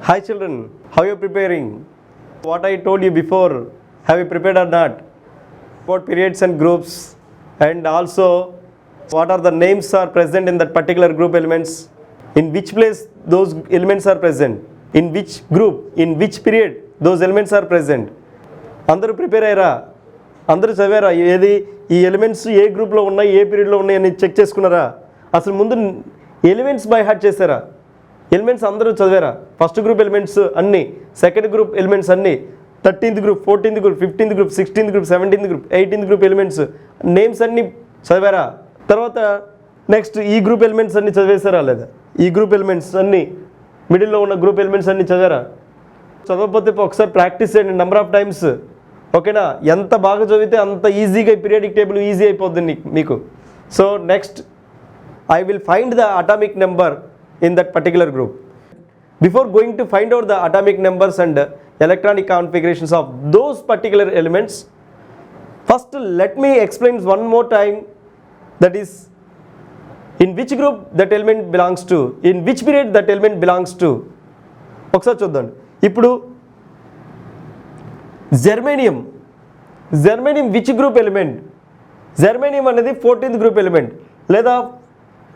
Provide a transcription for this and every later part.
Hi children, how are you preparing? What I told you before, have you prepared or not? What periods and groups, and also what are the names are present in that particular group elements? In which place those elements are present? In which group, in which period those elements are present? అందరూ prepare అయ్యారా? అందరూ చదివారా? ఏది ఈ elements ఏ గ్రూప్లో ఉన్నాయి, ఏ పీరియడ్లో ఉన్నాయి అని చెక్ చేసుకున్నారా? అసలు ముందు ఎలిమెంట్స్ బై హార్ట్ చేశారా? ఎలిమెంట్స్ అందరూ చదివారా? ఫస్ట్ గ్రూప్ ఎలిమెంట్స్ అన్నీ, సెకండ్ గ్రూప్ ఎలిమెంట్స్ అన్నీ, 13th group, 14th group, 15th group, 16th group, 17th group, 18th group elements names అన్నీ చదివారా? తర్వాత నెక్స్ట్ ఈ గ్రూప్ ఎలిమెంట్స్ అన్నీ చదివేశారా లేదా? ఈ గ్రూప్ ఎలిమెంట్స్ అన్నీ, మిడిల్లో ఉన్న గ్రూప్ ఎలిమెంట్స్ అన్నీ చదివారా? చదవకపోతే ఒకసారి ప్రాక్టీస్ చేయండి నెంబర్ ఆఫ్ టైమ్స్, ఓకేనా? ఎంత బాగా చదివితే అంత ఈజీగా పీరియాడిక్ టేబుల్ ఈజీ అయిపోద్ది మీకు. So next I will find the atomic number in that particular group. Before going to find out the atomic numbers and electronic configurations of those particular elements, first let me explain one more time, that is in which group that element belongs to, in which period that element belongs to. ఒకసారి చూద్దాం. ఇప్పుడు germanium which group element? Germanium అనేది 14th group element లేదా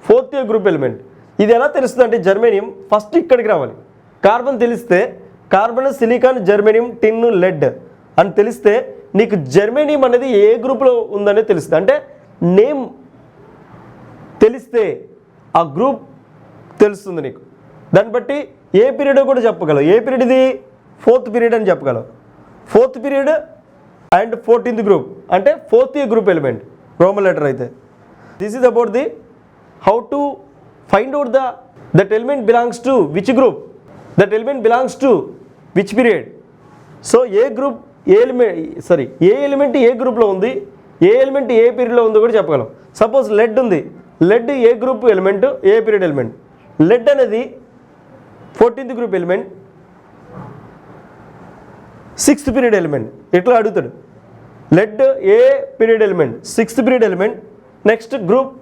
4th group element. ఇది ఎలా తెలుస్తుంది అంటే germanium first ఇక్కడికి రావాలి. కార్బన్ తెలిస్తే కార్బన్, సిలికాన్, జర్మేనియం, టిన్, లెడ్ అని తెలిస్తే నీకు జర్మేనియం అనేది ఏ గ్రూప్లో ఉందనేది తెలుస్తుంది. అంటే నేమ్ తెలిస్తే ఆ గ్రూప్ తెలుస్తుంది నీకు. దాన్ని బట్టి ఏ పీరియడ్ కూడా చెప్పగలవు. ఏ పీరియడ్ ఇది? 4th పీరియడ్ అని చెప్పగలవు. 4th period and 14th group అంటే 4th group element Roman letter అయితే. This is about the how to find out that element belongs to which group, that element belongs to which period. So ఏ group ఏ element ఏ గ్రూప్లో ఉంది, ఏ element ఏ పీరియడ్లో ఉందో కూడా చెప్పగలం. సపోజ్ లెడ్ ఉంది, లెడ్ ఏ గ్రూప్ ఎలిమెంట్, ఏ పీరియడ్ ఎలిమెంట్? లెడ్ అనేది 14th group element, 6th period element. ఇట్లా అడుగుతాడు. లెడ్ ఏ period element? 6th period element. Next group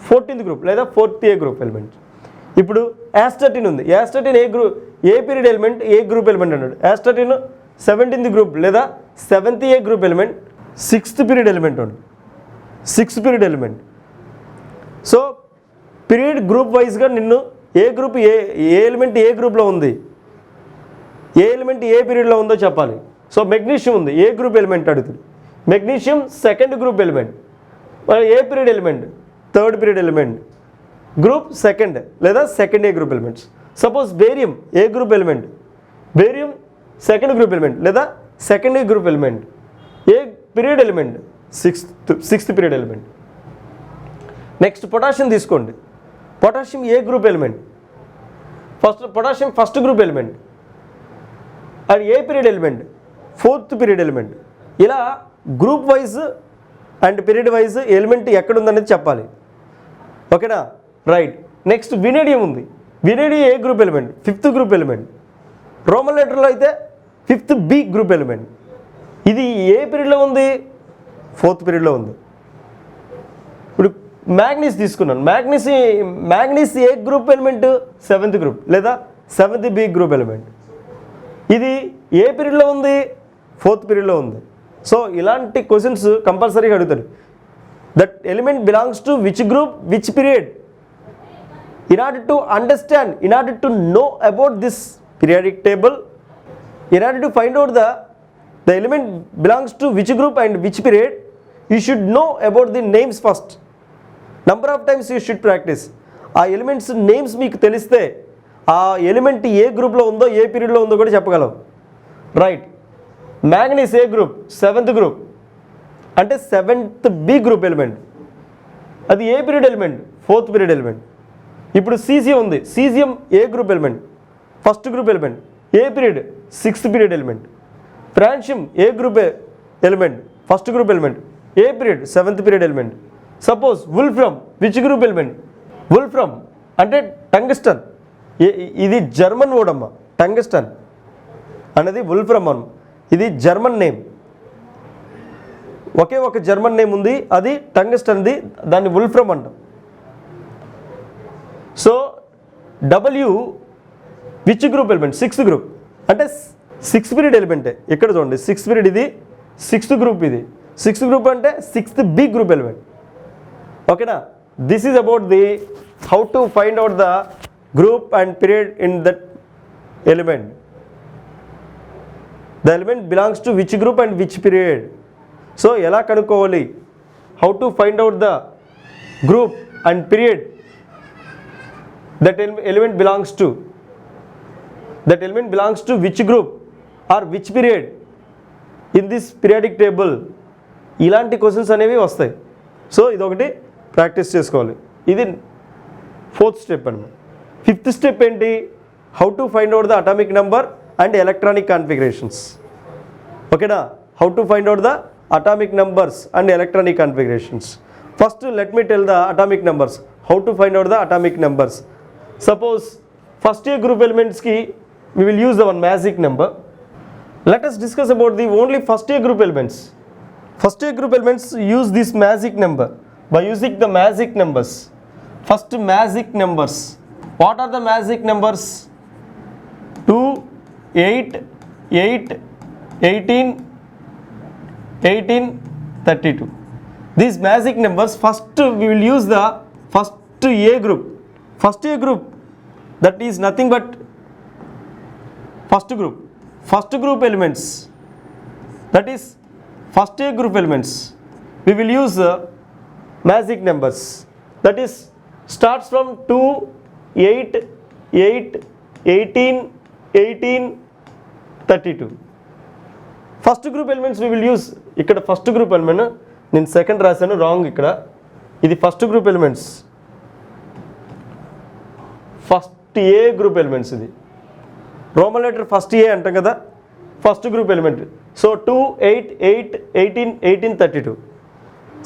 14th group లేదా 4th గ్రూప్ ఎలిమెంట్. ఇప్పుడు యాస్టటిన్ ఉంది. యాస్టటిన్ ఏ పీరియడ్ ఎలిమెంట్, ఏ గ్రూప్ ఎలిమెంట్ అన్నాడు. యాస్టటిన్ 17th గ్రూప్ లేదా 7th group element, 6th period element ఉంది. 6th period element. So period group వైజ్గా నిన్ను ఏ గ్రూప్ ఏ ఎలిమెంట్ ఏ గ్రూప్లో ఉంది, ఏ ఎలిమెంట్ ఏ పీరియడ్లో ఉందో చెప్పాలి. సో మెగ్నీషియం ఉంది, ఏ గ్రూప్ ఎలిమెంట్ అడుగుతుంది. Magnesium 2nd group element. ఏ period element? 3rd period element, group 2nd లేదా 2nd group elements. Suppose barium ఏ group element? Barium 2nd group element లేదా 2nd గ్రూప్ ఎలిమెంట్. ఏ period element? 6th period element. Next potassium తీసుకోండి. Potassium ఏ group element? Potassium 1st group element. అది ఏ period element? 4th period element. ఇలా group wise and period wise element ఎక్కడుందనేది చెప్పాలి, ఓకేనా? రైట్. నెక్స్ట్ వినేడియం ఉంది. వినేడియం ఏ group element? 5th group element. Roman లెటర్లో అయితే 5th బి గ్రూప్ ఎలిమెంట్. ఇది ఏ పీరియడ్లో ఉంది? 4th పీరియడ్లో ఉంది. ఇప్పుడు మ్యాగ్నీస్ తీసుకున్నాను. మ్యాగ్నీస్ ఏ గ్రూప్ ఎలిమెంట్? 7th గ్రూప్ లేదా 7th బి గ్రూప్ ఎలిమెంట్. ఇది ఏ పీరియడ్లో ఉంది? 4th పీరియడ్లో ఉంది. సో ఇలాంటి క్వశ్చన్స్ కంపల్సరీగా అడుగుతాడు. That element belongs to which group, which period. In order to understand, in order to know about this periodic table, in order to find out the element belongs to which group and which period, you should know about the names first. Number of times you should practice. ఆ elements names మీకు తెలిస్తే ఆ element ఏ గ్రూప్లో ఉందో, ఏ పీరియడ్లో ఉందో కూడా చెప్పగలవు. రైట్. మ్యాంగనీస్ ఏ గ్రూప్? 7th గ్రూప్ అంటే 7th బి గ్రూప్ ఎలిమెంట్. అది ఏ period element? 4th period element. ఇప్పుడు సీజియం ఉంది. సీజియం ఏ group element? 1st group element. ఏ period? 6th period element. Francium ఏ group element? 1st group element. ఏ period? 7th period element. Suppose wolfram which group element? Wolfram అంటే tungsten. ఇది German word అమ్మ. Tungsten అనేది వుల్ఫ్రమ్ అన్న. ఇది జర్మన్ నేమ్. ఒకే ఒక జర్మన్ నేమ్ ఉంది, అది టంగ్స్టన్ది, దాన్ని వుల్ఫ్రమ్ అంటాం. So which group element? Sixth group. అంటే సిక్స్త్ పీరియడ్ ఎలిమెంటే. ఇక్కడ చూడండి, సిక్స్త్ పీరియడ్ ఇది, సిక్స్త్ గ్రూప్ ఇది. సిక్స్త్ గ్రూప్ అంటే సిక్స్త్ బి గ్రూప్ ఎలిమెంట్. ఓకేనా? This is about the how to find out the group and period in that element. The element belongs to which group and which period. So ఎలా కనుక్కోవాలి? How to find out the group and period that element belongs to. That element belongs to which group or which period in this periodic table. ఇలాంటి questions అనేవి వస్తాయి. సో ఇదొకటి practice చేసుకోవాలి. ఇది fourth step అనమాట. ఫిఫ్త్ స్టెప్ ఏంటి? How to find out the atomic number and electronic configurations. ఓకేనా? How to find out the atomic numbers and electronic configurations. First let me tell the atomic numbers. How to find out the atomic numbers. Suppose first year group elements ki we will use the one magic number. Let us discuss about the only first year group elements. First year group elements use this magic number by using the magic numbers. First magic numbers. What are the magic numbers? 2, 8, 8, 18, 18, 32. These magic numbers, first we will use the first A group. First A group, that is nothing but first group elements, that is first A group elements. We will use magic numbers, that is starts from 2, 8, 8, 18, 18, 32. First group elements we will use. ikkada first group element నేను second రాశాను, wrong. ఇక్కడ ఇది first group elements, first A group elements. ఇది Roman letter first A అంటాం కదా, first group element. So 2, 8, 8, 18, 18, 32.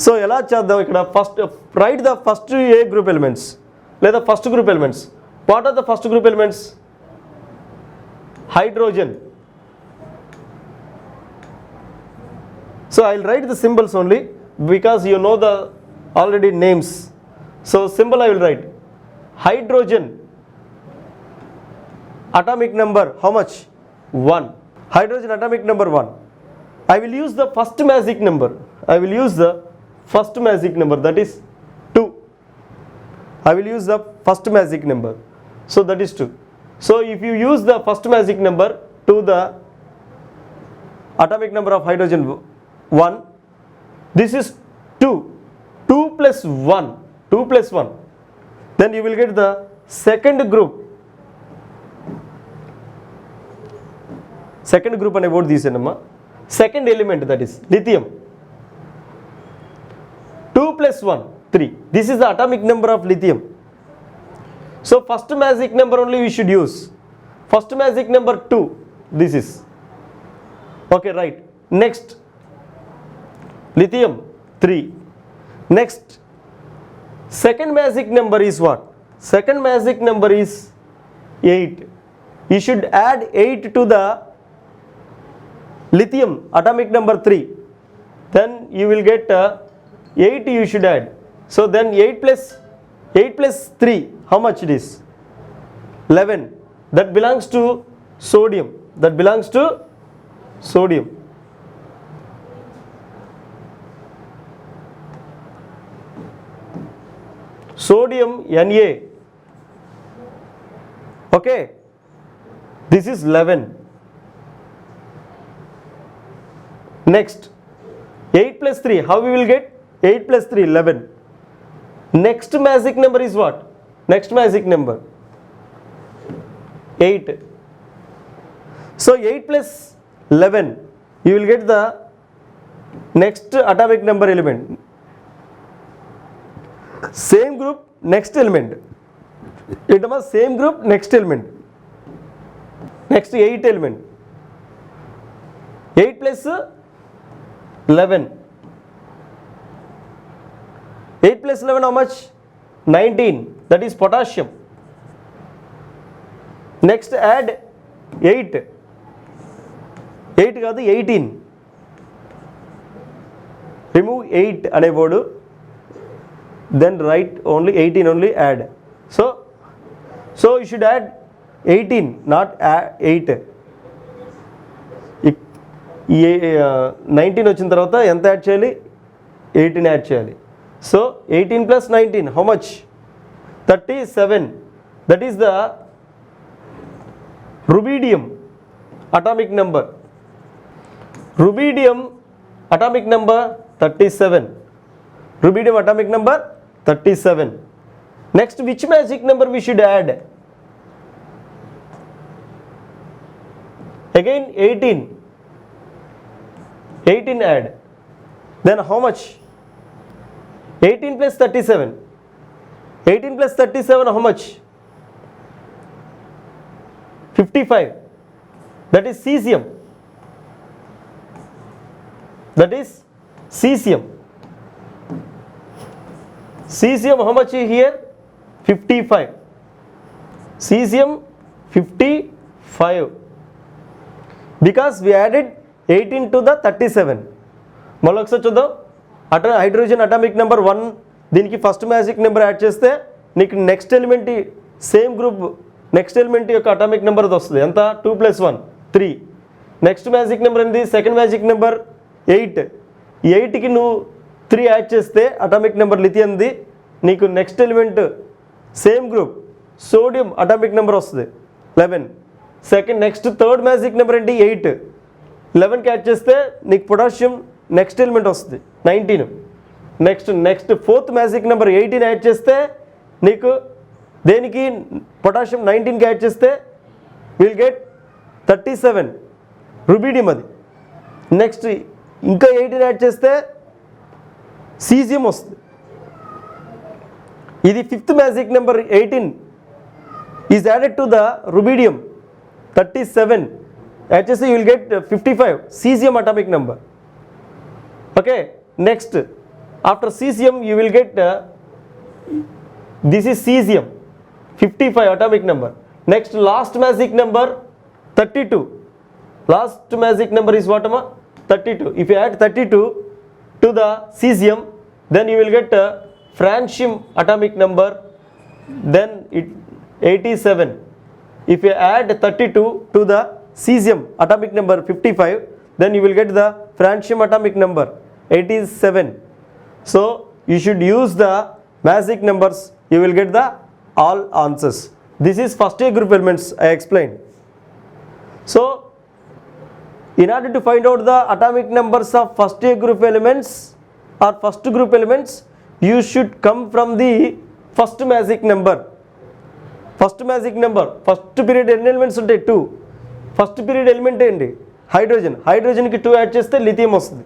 So ఎలా చేద్దాం? ఇక్కడ first write the first A group elements లేదా first group elements. What are the first group elements? Hydrogen. So I will write the symbols only because you know the already names. So symbol I will write. Hydrogen, atomic number how much? 1. Hydrogen atomic number 1. I will use the first magic number. I will use the first magic number, that is 2. I will use the first magic number. So that is 2. So if you use the first magic number to the atomic number of hydrogen 1, this is 2. 2 plus 1. 2 plus 1. Then you will get the second group. Second group ane word తీసేనమ్మా. Second element, that is lithium. 2 plus 1, 3. This is the atomic number of lithium. So first magic number only we should use. First magic number 2. This is. Okay, right. Next. Lithium 3. Next, second magic number is what? Second magic number is 8. You should add 8 to the lithium atomic number 3. Then you will get 8 you should add. So then 8 plus 3, how much it is? 11. That belongs to sodium. That belongs to sodium. Sodium Na. Okay, this is 11. Next, 8 plus 3, how we will get? 8 plus 3, 11. Next magic number is what? Next magic number 8. So 8 plus 11, you will get the next atomic number element. Same group, next element. It was same group, next element. Next 8 element. 8 plus 11. 8 plus 11 how much? 19. That is potassium. Next add 8. 8 కాదు 18. Remove 8 అనే word. Then write only 18 only add. So you should add 18, not 8. ఈ 19 వచ్చిన తర్వాత ఎంత add చేయాలి? 18 add చేయాలి. So 18 + 19 how much? 37. That is the rubidium atomic number. Rubidium atomic number 37. Rubidium atomic number 37. Next, which magic number we should add? Again 18. 18 add. Then how much? 18 + 37. 18 + 37 how much? 55. That is cesium. That is cesium. Cesium how much here? 55. Cesium 55. Because we added 18 to the 37. మళ్ళీ ఒకసారి చూద్దాం. Hydrogen atomic number 1 దీనికి first magic number add చేస్తే నీకు next element same group next element యొక్క atomic number వస్తుంది. ఎంత? 2 + 1 3. Next magic number ఏంది? Second magic number 8. ఈ 8కి నువ్వు 3 యాడ్ చేస్తే అటామిక్ నెంబర్ లిథియంది నీకు next element same group sodium atomic number వస్తుంది 11. Second next third magic number ఏంటి? 8. 11కి యాడ్ చేస్తే నీకు పొటాషియం నెక్స్ట్ ఎలిమెంట్ వస్తుంది 19. Next fourth magic number 18 add చేస్తే నీకు దేనికి పొటాషియం 19కి యాడ్ చేస్తే విల్ గెట్ 37 రుబీడియం. అది నెక్స్ట్ ఇంకా 18 యాడ్ చేస్తే సీజియం వస్తుంది. ఇది fifth magic number 18 is added to the rubidium 37 add చేస్తే you will get 55 cesium atomic number. Okay, next after cesium you will get this is cesium 55 atomic number. Next last magic number 32. Last magic number is what? 32. If you add 32 to the cesium, then you will get francium atomic number, then it 87. If you add 32 to the cesium atomic number 55, then you will get the francium atomic number 87. So you should use the magic numbers, you will get the all answers. This is first year group elements I explained. So in order to find out the atomic numbers of first year group elements or first group elements, you should come from the first magic number. First magic number, first period ఎన్ని elements ఉంటాయి? 2. First period element ఏంటి? హైడ్రోజన్కి 2 add చేస్తే lithium వస్తుంది.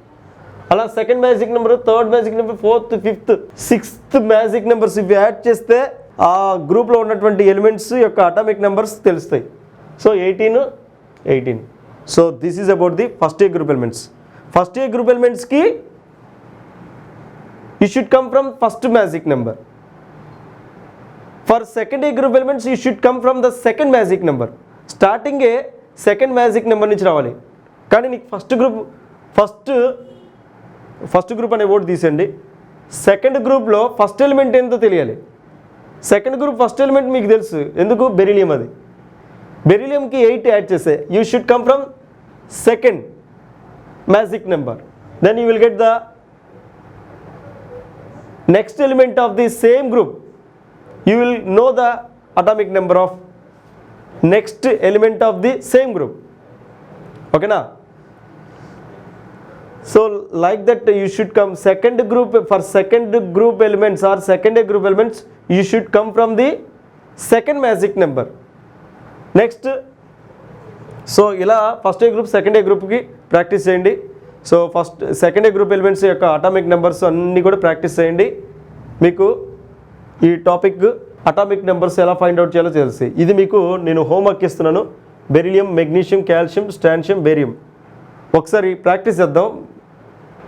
అలా second magic number, third magic number, fourth, fifth, sixth magic numbers ఇవి add చేస్తే ఆ గ్రూప్లో ఉన్నటువంటి ఎలిమెంట్స్ యొక్క అటామిక్ నెంబర్స్ తెలుస్తాయి. So 18. So this is about the first year group elements. First year group ఎలిమెంట్స్కి you should come from first magic number. For second year group elements you should come from the second magic number. స్టార్టింగే second magic number నుంచి రావాలి. కానీ నీకు first group అనే word తీసేయండి. Second గ్రూప్లో first element ఏంటో తెలియాలి. సెకండ్ గ్రూప్ ఫస్ట్ ఎలిమెంట్ మీకు తెలుసు ఎందుకు? బెరిలియం. అది బెరిలియంకి 8 యాడ్ చేసే you should come from second magic number. Then you will get the next element of the same group. You will know the atomic number of next element of the same group. ఓకేనా? So like that you should come second group, for second group elements or secondary group elements you should come from the second magic number. Next, so ఇలా first A group second A గ్రూప్కి practice చేయండి. So second A group elements యొక్క atomic numbers అన్నీ కూడా practice చేయండి. మీకు ఈ topic atomic numbers ఎలా ఫైండ్ అవుట్ చేయాలో తెలుసు. ఇది మీకు నేను హోంవర్క్ ఇస్తున్నాను. Beryllium, magnesium, calcium, strontium, barium ఒకసారి ప్రాక్టీస్ చేద్దాం.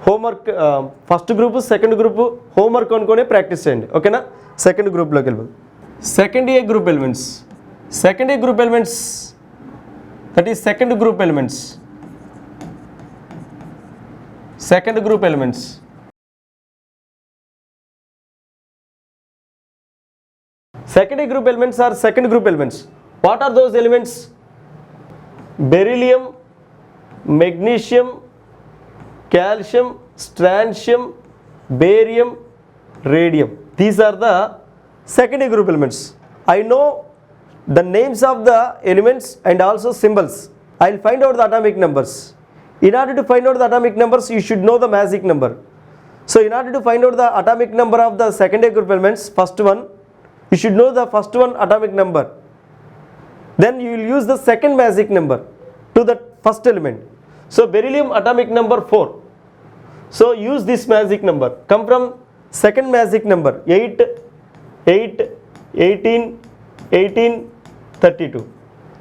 Homework first group second group homework అనుకునే ప్రాక్టీస్ చేయండి. ఓకేనా? సెకండ్ గ్రూప్లోకి వెళ్ళిపోదు. Second A group elements that is second group elements. Second group elements. Secondary group elements are second group elements. What are those elements? Beryllium, magnesium, calcium, strontium, barium, radium. These are the secondary group elements. I know the names of the elements and also symbols. I will find out the atomic numbers. In order to find out the atomic numbers, you should know the magic number. So in order to find out the atomic number of the secondary group elements, first one, you should know the first one atomic number. Then you will use the second magic number to the first element. So beryllium atomic number 4. So use this magic number. Come from second magic number 8, 8, 18, 18, 32.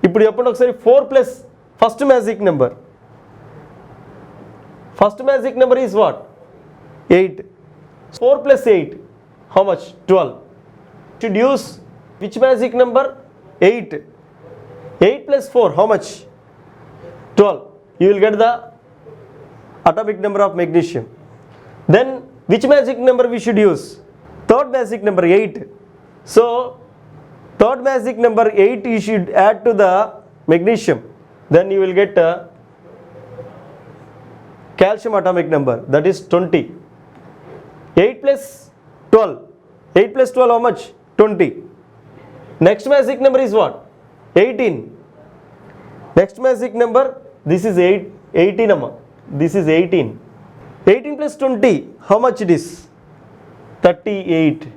ఇప్పుడు చెప్పండి ఒకసారి 4 plus first magic number. First magic number is what? 8. 4 plus 8. How much? 12. Should use which magic number? 8. 8 plus 4. How much? 12. You will get the atomic number of magnesium. Then which magic number we should use? Third magic number 8. So third magic number 8 you should add to the magnesium. Then you will get calcium atomic number, that is 20. 8 plus 12. 8 plus 12 how much? 20. Next magic number is what? 18. Next magic number, this is 18 amma. This is 18. 18 plus 20, how much it is? 38.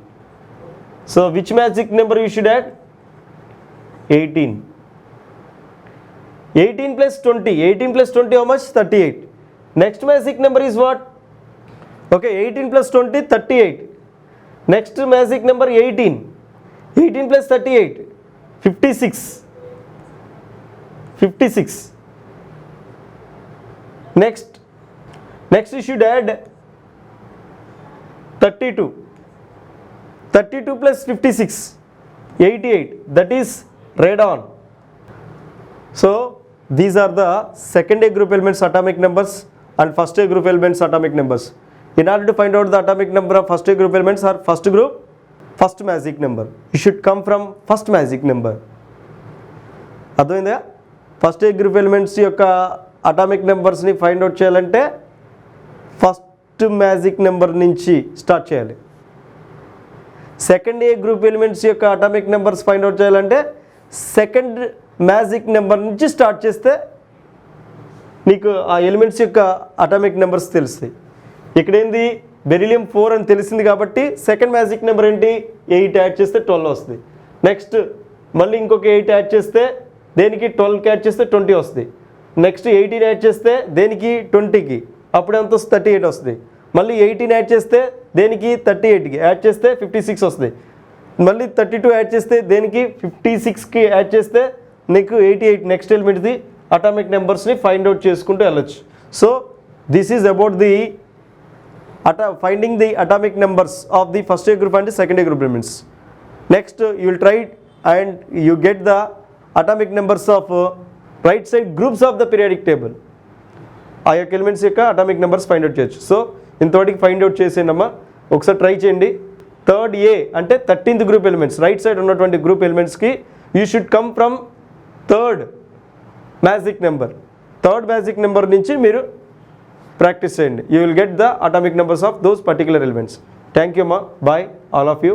So which magic number you should add? 18. 18 plus 20. 18 plus 20 how much? 38. Next magic number is what? Okay, 18 plus 20, 38. Next magic number 18. 18 plus 38, 56. 56. Next you should add 32. 32 plus 56, 88. That is radon. So these are the secondary group elements atomic numbers and first group elements atomic numbers. In order to find out the atomic number of first group elements or first group, first magic number, you should come from first magic number. అర్థమైందా? First group elements యొక్క atomic నెంబర్స్ని find out చేయాలంటే first magic number నుంచి start చేయాలి. Second A group elements యొక్క atomic numbers find out చేయాలంటే second magic number నుంచి start చేస్తే నీకు ఆ ఎలిమెంట్స్ యొక్క అటామిక్ నెంబర్స్ తెలుస్తాయి. ఇక్కడ ఏంది బెరిలియం 4 అని తెలిసింది కాబట్టి సెకండ్ మ్యాజిక్ నెంబర్ ఏంటి? 8 యాడ్ చేస్తే 12 వస్తుంది. నెక్స్ట్ మళ్ళీ ఇంకొక 8 యాడ్ చేస్తే దేనికి 12కి యాడ్ చేస్తే 20 వస్తుంది. నెక్స్ట్ 18 యాడ్ చేస్తే దేనికి 20కి, అప్పుడు ఎంత వస్తుంది? 38 వస్తుంది. మళ్ళీ 18 యాడ్ చేస్తే దేనికి 38కి యాడ్ చేస్తే 56 వస్తుంది. మళ్ళీ 32 యాడ్ చేస్తే దేనికి 56కి యాడ్ చేస్తే నీకు 88 నెక్స్ట్ ఎలిమెంట్ది అటామిక్ నెంబర్స్ని ఫైండ్ అవుట్ చేసుకుంటూ వెళ్ళొచ్చు. So this is about the finding the atomic numbers of the first group and the second group elements. Next you will try and you get the atomic numbers of right side groups of the periodic table. ఆ యొక్క elements యొక్క atomic numbers find out చేయొచ్చు. So ఇంతవరకు find out చేసేనమ్మా, ఒకసారి try చేయండి. Third A అంటే 13th group elements, right side ఉన్నటువంటి గ్రూప్ ఎలిమెంట్స్కి you should come from third magic number. Third magic number నుంచి మీరు ప్రాక్టీస్ చేయండి. You will get the atomic numbers of those particular elements. Thank you అమ్మా, bye all of you.